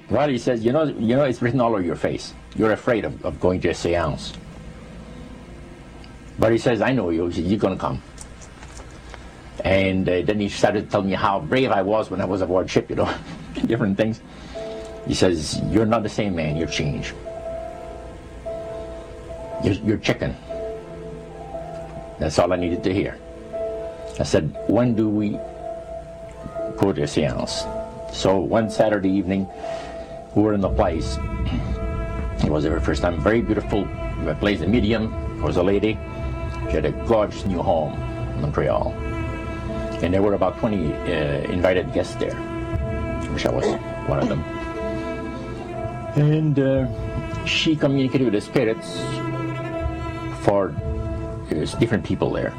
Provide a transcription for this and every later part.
Well, he says, you know, it's written all over your face. You're afraid of going to a seance. But he says, I know you. He says, you're going to come. And then he started telling me how brave I was when I was aboard ship, you know, different things. He says, you're not the same man, you're changed. You're chicken. That's all I needed to hear. I said, when do we go to a seance? So one Saturday evening, we were in the place. It was the first time. Very beautiful place. The medium was a lady. She had a gorgeous new home in Montreal. And there were about 20 invited guests there, which I was one of them. And she communicated with the spirits for different people there.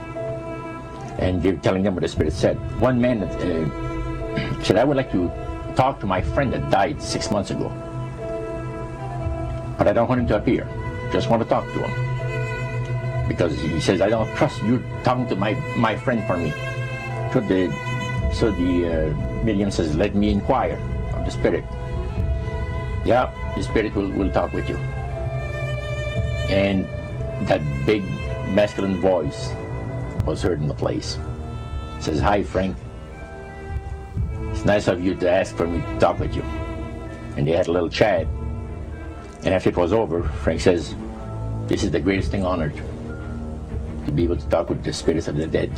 And they were telling them what the spirit said. One man said, I would like to talk to my friend that died 6 months ago. But I don't want him to appear. Just want to talk to him. Because he says, I don't trust you talking to my friend for me. So the medium says, let me inquire of the spirit. Yeah, the spirit will talk with you. And that big masculine voice was heard in the place. It says, hi Frank. It's nice of you to ask for me to talk with you. And they had a little chat. And after it was over, Frank says, this is the greatest thing on earth, to be able to talk with the spirits of the dead.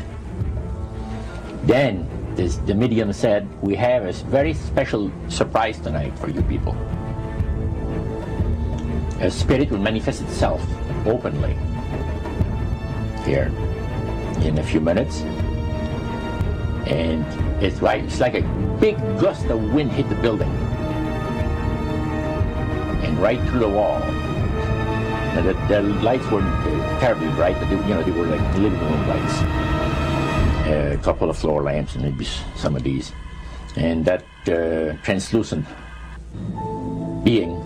Then the medium said, we have a very special surprise tonight for you people. A spirit will manifest itself openly here in a few minutes. And it's like a big gust of wind hit the building. And right through the wall. Now the lights were terribly bright, but they were like living room lights. A couple of floor lamps and maybe some of these. And that translucent being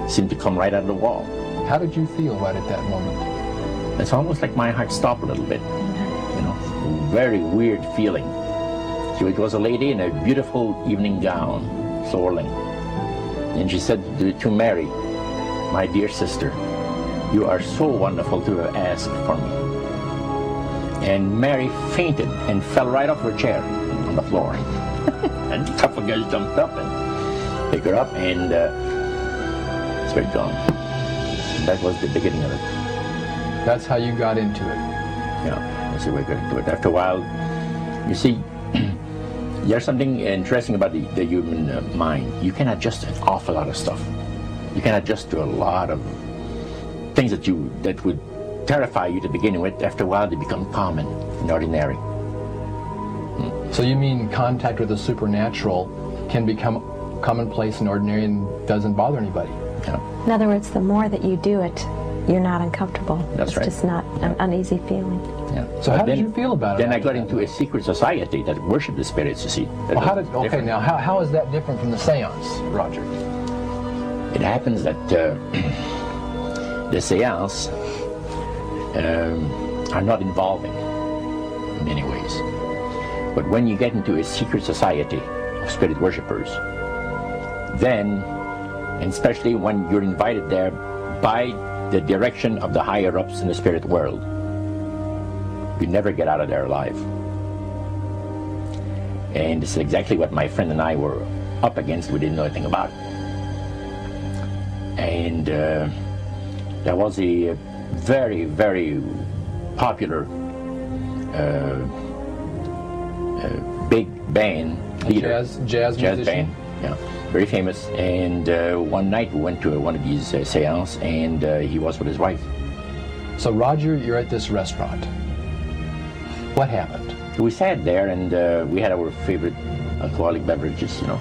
seemed to come right out of the wall. How did you feel right at that moment? It's almost like my heart stopped a little bit. You know, very weird feeling. So it was a lady in a beautiful evening gown, floorling. And she said to Mary, my dear sister, you are so wonderful to have asked for me. And Mary fainted and fell right off her chair on the floor. And a couple of guys jumped up and picked her up, and spirit gone. And that was the beginning of it. That's how you got into it. Yeah, that's the way I got into it. After a while, you see, there's something interesting about the human mind. You can adjust an awful lot of stuff. You can adjust to a lot of things that would terrify you to begin with. After a while, they become common and ordinary. So you mean contact with the supernatural can become commonplace and ordinary and doesn't bother anybody? Yeah. In other words, the more that you do it, you're not uncomfortable. That's right. It's just not an uneasy feeling. Yeah. So how did you feel about it? Then I got into a secret society that worshipped the spirits, you see. Well, how is that different from the seance, Roger? It happens that the seance are not involving in many ways. But when you get into a secret society of spirit worshippers, then, and especially when you're invited there by the direction of the higher ups in the spirit world, you never get out of there alive. And this is exactly what my friend and I were up against. We didn't know anything about it. And there was a very, very popular big band leader. Jazz musician? Band, yeah, very famous. And one night we went to one of these seances, and he was with his wife. So Roger, you're at this restaurant. What happened? We sat there, and we had our favorite alcoholic beverages, you know.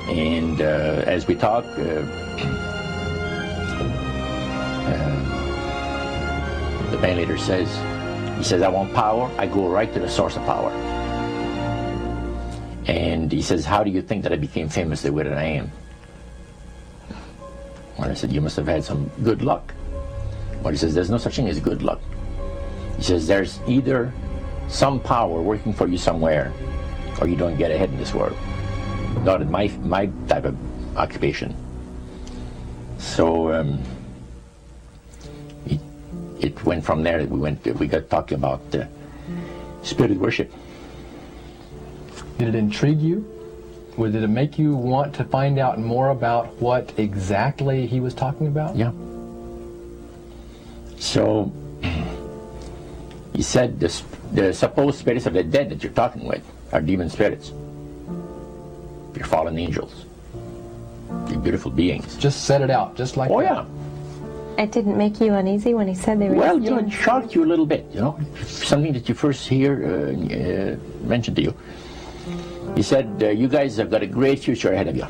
And as we talked, the band leader says, I want power. I go right to the source of power. And he says, how do you think that I became famous the way that I am? Well, I said, you must have had some good luck. Well, he says, there's no such thing as good luck. He says, there's either some power working for you somewhere, or you don't get ahead in this world. Not in my type of occupation. So it went from there. We got talking about spirit worship. Did it intrigue you? Or did it make you want to find out more about what exactly he was talking about? Yeah. So he said the supposed spirits of the dead that you're talking with are demon spirits. They're fallen angels. They're beautiful beings. Just set it out, just like that. Oh yeah. It didn't make you uneasy when he said they were... Well, it shocked you a little bit, something that you first hear mentioned to you. He said, you guys have got a great future ahead of you.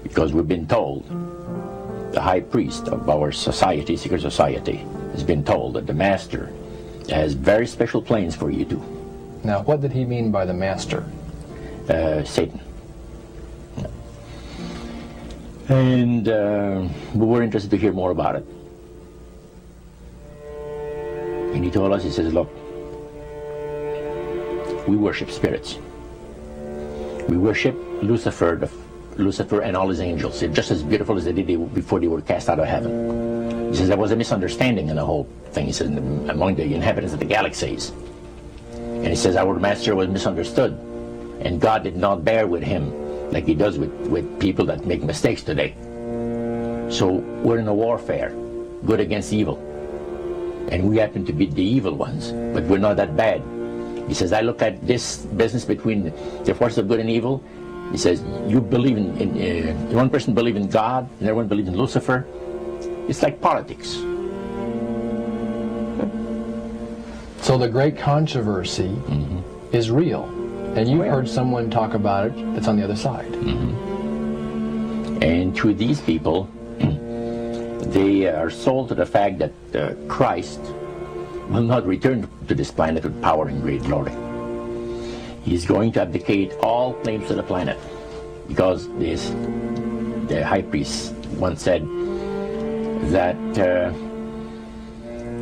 Because we've been told, the high priest of our society, secret society, has been told that the master has very special plans for you too. Now, what did he mean by the master? Satan. And we were interested to hear more about it. And he told us, he says, look, we worship spirits. We worship Lucifer and all his angels. They're just as beautiful as they did before they were cast out of heaven. He says there was a misunderstanding in the whole thing. He says among the inhabitants of the galaxies. And he says our master was misunderstood. And God did not bear with him like he does with people that make mistakes today. So we're in a warfare, good against evil. And we happen to be the evil ones, but we're not that bad. He says, I look at this business between the forces of good and evil. He says, you believe in one person believes in God, and everyone believes in Lucifer. It's like politics. So the great controversy is real. And you've heard someone talk about it that's on the other side. And to these people, they are sold to the fact that Christ will not return to this planet with power and great glory. He's going to abdicate all claims to the planet, because the high priest once said that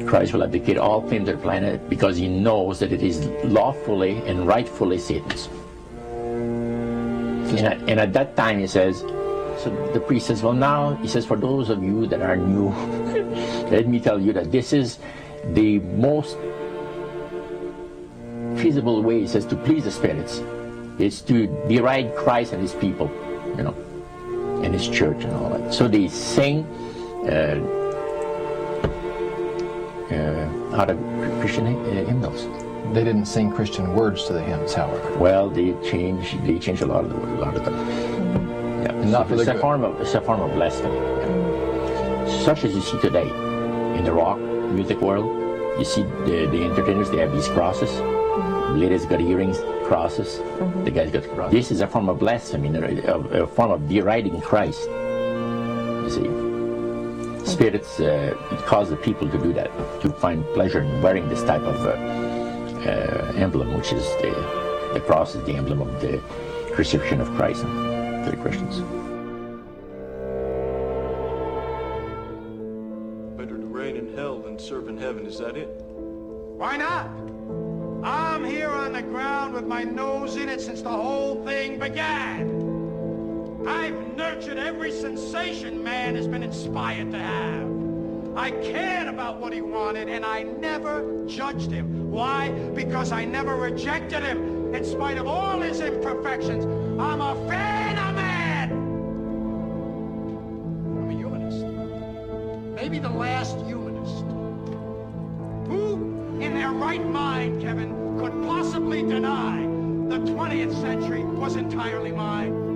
Christ will abdicate all claims to the planet because he knows that it is lawfully and rightfully Satan's. And at that time, he says, so the priest says, well now, he says, for those of you that are new, let me tell you that this is the most feasible way, he says, to please the spirits. It's to deride Christ and his people, and his church and all that. So they sing out of Christian hymnals. They didn't sing Christian words to the hymns, however. Well, they changed a lot of them. Yeah. And not for the good. It's a form of blasphemy. Such as you see today in the rock music world. You see the entertainers, they have these crosses. The ladies got earrings, crosses. The guys got crosses. This is a form of blasphemy, a form of deriding Christ. You see. Spirits cause the people to do that, to find pleasure in wearing this type of emblem, which is the cross is the emblem of the crucifixion of Christ to the Christians. Better to reign in hell than serve in heaven, is that it? Why not? I'm here on the ground with my nose in it since the whole thing began. I've nurtured every sensation man has been inspired to have. I cared about what he wanted, and I never judged him. Why? Because I never rejected him. In spite of all his imperfections, I'm a fan of man. I'm a humanist. Maybe the last humanist. Who in their right mind, Kevin, could possibly deny the 20th century was entirely mine?